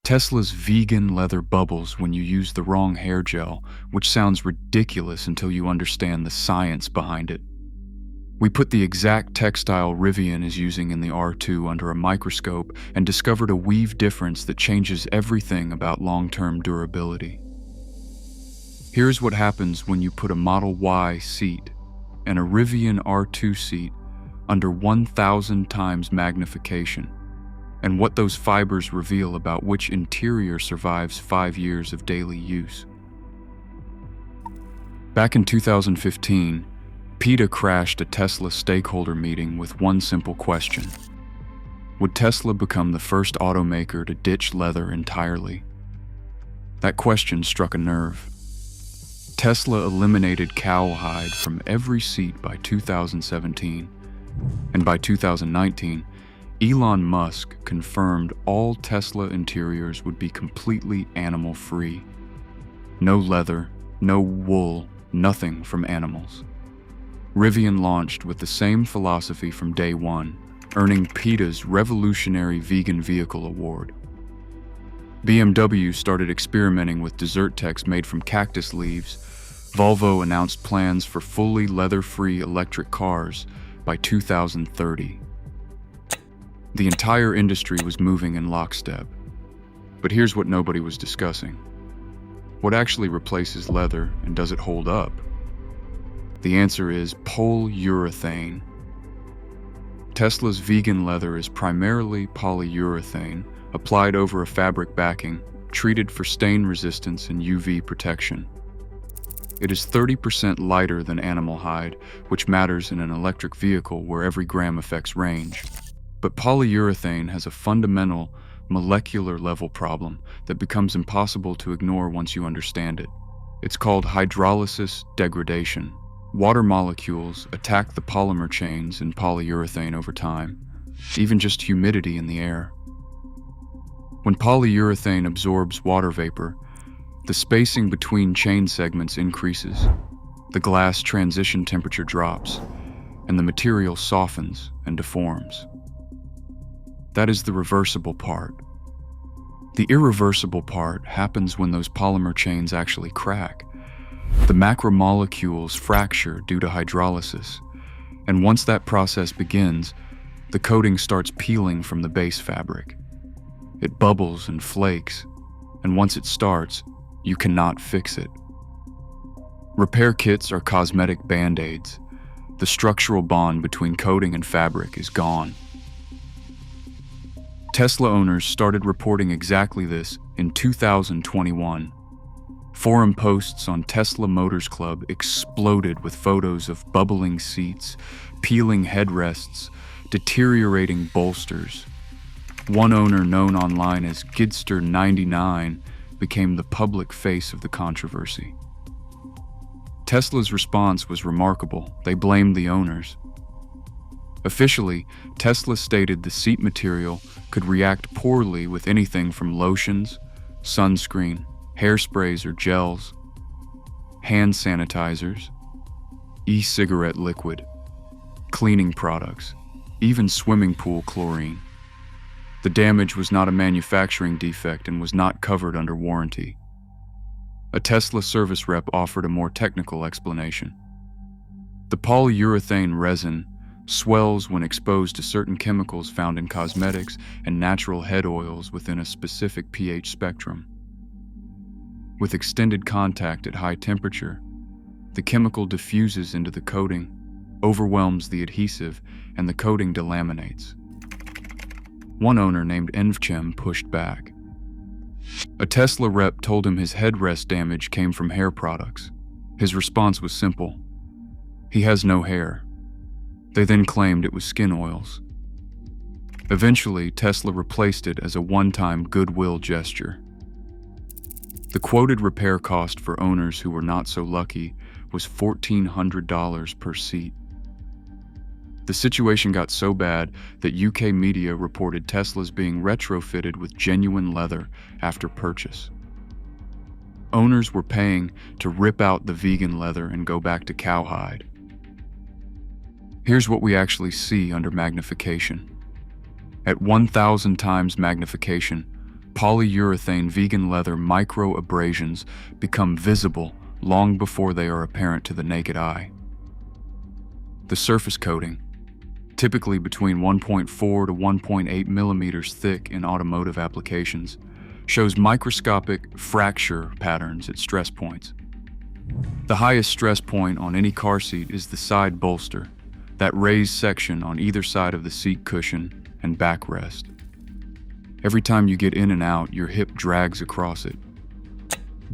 Tesla's vegan leather bubbles when you use the wrong hair gel, which sounds ridiculous until you understand the science behind it. We put the exact textile Rivian is using in the R2 under a microscope and discovered a weave difference that changes everything about long-term durability. Here's what happens when you put a Model Y seat and a Rivian R2 seat under 1,000 times magnification, and what those fibers reveal about which interior survives 5 years of daily use. Back in 2015, PETA crashed a Tesla stakeholder meeting with one simple question. Would Tesla become the first automaker to ditch leather entirely? That question struck a nerve. Tesla eliminated cowhide from every seat by 2017, and by 2019, Elon Musk confirmed all Tesla interiors would be completely animal-free. No leather, no wool, nothing from animals. Rivian launched with the same philosophy from day one, earning PETA's Revolutionary Vegan Vehicle Award. BMW started experimenting with dessert techs made from cactus leaves. Volvo announced plans for fully leather-free electric cars by 2030. The entire industry was moving in lockstep. But here's what nobody was discussing. What actually replaces leather, and does it hold up? The answer is polyurethane. Tesla's vegan leather is primarily polyurethane, applied over a fabric backing, treated for stain resistance and UV protection. It is 30% lighter than animal hide, which matters in an electric vehicle where every gram affects range. But polyurethane has a fundamental, molecular-level problem that becomes impossible to ignore once you understand it. It's called hydrolysis degradation. Water molecules attack the polymer chains in polyurethane over time, even just humidity in the air. When polyurethane absorbs water vapor, the spacing between chain segments increases, the glass transition temperature drops, and the material softens and deforms. That is the reversible part. The irreversible part happens when those polymer chains actually crack. The macromolecules fracture due to hydrolysis, and once that process begins, the coating starts peeling from the base fabric. It bubbles and flakes, and once it starts, you cannot fix it. Repair kits are cosmetic band-aids. The structural bond between coating and fabric is gone. Tesla owners started reporting exactly this in 2021. Forum posts on Tesla Motors Club exploded with photos of bubbling seats, peeling headrests, deteriorating bolsters. One owner, known online as Gidster99, became the public face of the controversy. Tesla's response was remarkable. They blamed the owners. Officially, Tesla stated the seat material could react poorly with anything from lotions, sunscreen, hairsprays or gels, hand sanitizers, e-cigarette liquid, cleaning products, even swimming pool chlorine. The damage was not a manufacturing defect and was not covered under warranty. A Tesla service rep offered a more technical explanation. The polyurethane resin swells when exposed to certain chemicals found in cosmetics and natural head oils within a specific pH spectrum. With extended contact at high temperature, the chemical diffuses into the coating, overwhelms the adhesive, and the coating delaminates. One owner named Envchem pushed back. A Tesla rep told him his headrest damage came from hair products. His response was simple. He has no hair. They then claimed it was skin oils. Eventually, Tesla replaced it as a one-time goodwill gesture. The quoted repair cost for owners who were not so lucky was $1,400 per seat. The situation got so bad that UK media reported Teslas being retrofitted with genuine leather after purchase. Owners were paying to rip out the vegan leather and go back to cowhide. Here's what we actually see under magnification. At 1,000 times magnification, polyurethane vegan leather micro-abrasions become visible long before they are apparent to the naked eye. The surface coating, typically between 1.4 to 1.8 millimeters thick in automotive applications, shows microscopic fracture patterns at stress points. The highest stress point on any car seat is the side bolster, that raised section on either side of the seat cushion and backrest. Every time you get in and out, your hip drags across it.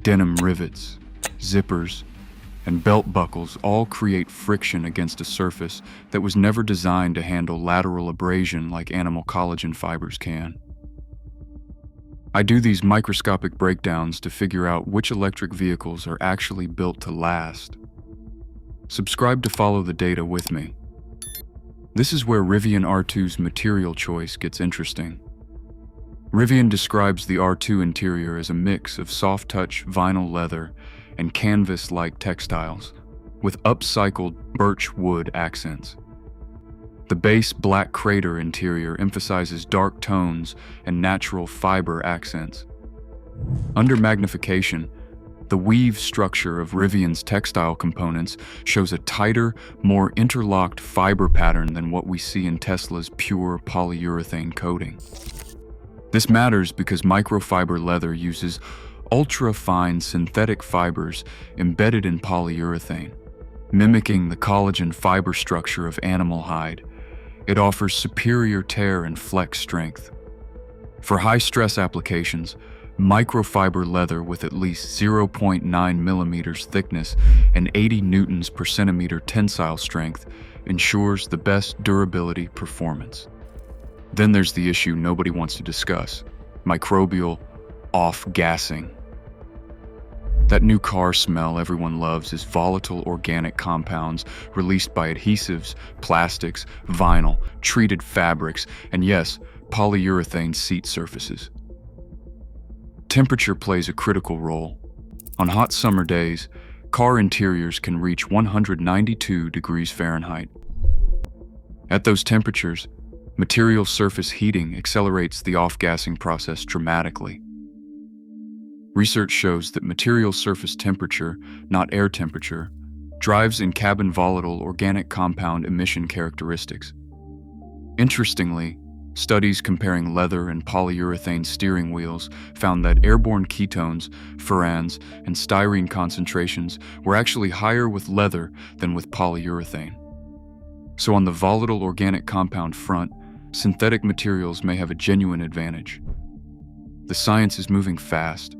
Denim rivets, zippers, and belt buckles all create friction against a surface that was never designed to handle lateral abrasion like animal collagen fibers can. I do these microscopic breakdowns to figure out which electric vehicles are actually built to last. Subscribe to follow the data with me. This is where Rivian R2's material choice gets interesting. Rivian describes the R2 interior as a mix of soft-touch vinyl leather and canvas-like textiles, with upcycled birch wood accents. The base black crater interior emphasizes dark tones and natural fiber accents. Under magnification, the weave structure of Rivian's textile components shows a tighter, more interlocked fiber pattern than what we see in Tesla's pure polyurethane coating. This matters because microfiber leather uses ultra-fine synthetic fibers embedded in polyurethane. Mimicking the collagen fiber structure of animal hide, it offers superior tear and flex strength. For high-stress applications, microfiber leather with at least 0.9 millimeters thickness and 80 newtons per centimeter tensile strength ensures the best durability performance. Then there's the issue nobody wants to discuss: microbial off-gassing. That new car smell everyone loves is volatile organic compounds released by adhesives, plastics, vinyl, treated fabrics, and yes, polyurethane seat surfaces. Temperature plays a critical role. On hot summer days, car interiors can reach 192 degrees Fahrenheit. At those temperatures, material surface heating accelerates the off-gassing process dramatically. Research shows that material surface temperature, not air temperature, drives in-cabin volatile organic compound emission characteristics. Interestingly, studies comparing leather and polyurethane steering wheels found that airborne ketones, furans, and styrene concentrations were actually higher with leather than with polyurethane. So on the volatile organic compound front, synthetic materials may have a genuine advantage. The science is moving fast.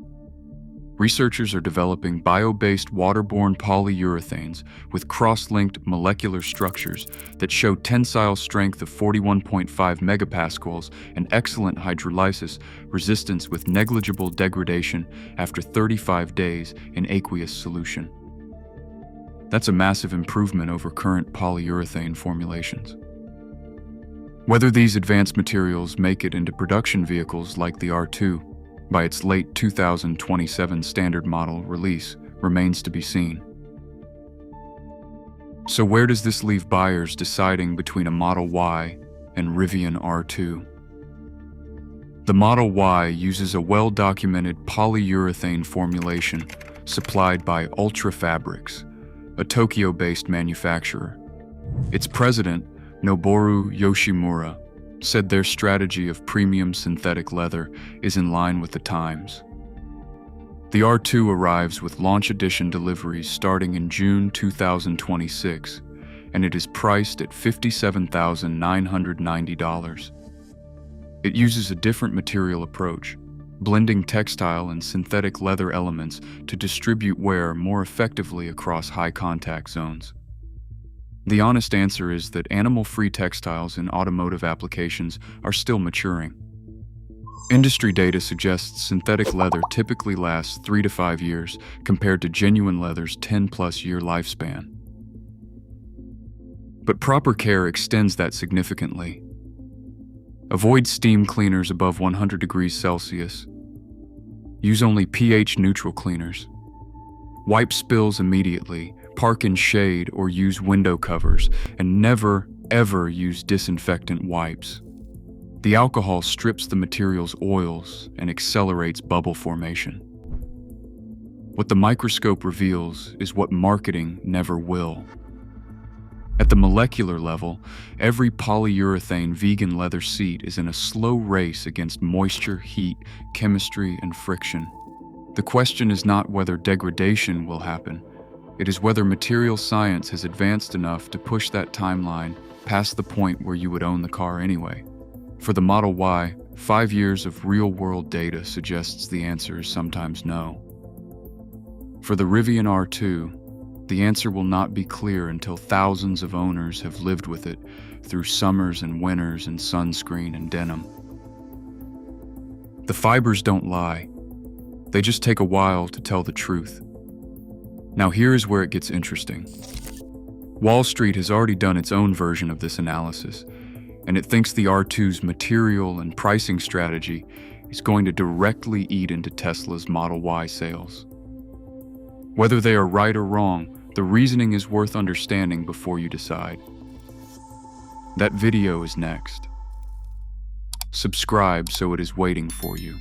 Researchers are developing bio-based waterborne polyurethanes with cross-linked molecular structures that show tensile strength of 41.5 megapascals and excellent hydrolysis resistance with negligible degradation after 35 days in aqueous solution. That's a massive improvement over current polyurethane formulations. Whether these advanced materials make it into production vehicles like the R2 by its late 2027 standard model release remains to be seen. So where does this leave buyers deciding between a Model Y and Rivian R2? The Model Y uses a well-documented polyurethane formulation supplied by Ultra Fabrics, a Tokyo-based manufacturer. Its president, Noboru Yoshimura, said their strategy of premium synthetic leather is in line with the times. The R2 arrives with launch edition deliveries starting in June 2026, and it is priced at $57,990. It uses a different material approach, blending textile and synthetic leather elements to distribute wear more effectively across high contact zones. The honest answer is that animal-free textiles in automotive applications are still maturing. Industry data suggests synthetic leather typically lasts 3 to 5 years compared to genuine leather's 10-plus year lifespan. But proper care extends that significantly. Avoid steam cleaners above 100 degrees Celsius. Use only pH-neutral cleaners. Wipe spills immediately. Park in shade or use window covers, and never, ever use disinfectant wipes. The alcohol strips the material's oils and accelerates bubble formation. What the microscope reveals is what marketing never will. At the molecular level, every polyurethane vegan leather seat is in a slow race against moisture, heat, chemistry, and friction. The question is not whether degradation will happen. It is whether material science has advanced enough to push that timeline past the point where you would own the car anyway. For the Model Y, 5 years of real-world data suggests the answer is sometimes no. For the Rivian R2, the answer will not be clear until thousands of owners have lived with it through summers and winters and sunscreen and denim. The fibers don't lie. They just take a while to tell the truth. Now here is where it gets interesting. Wall Street has already done its own version of this analysis, and it thinks the R2's material and pricing strategy is going to directly eat into Tesla's Model Y sales. Whether they are right or wrong, the reasoning is worth understanding before you decide. That video is next. Subscribe so it is waiting for you.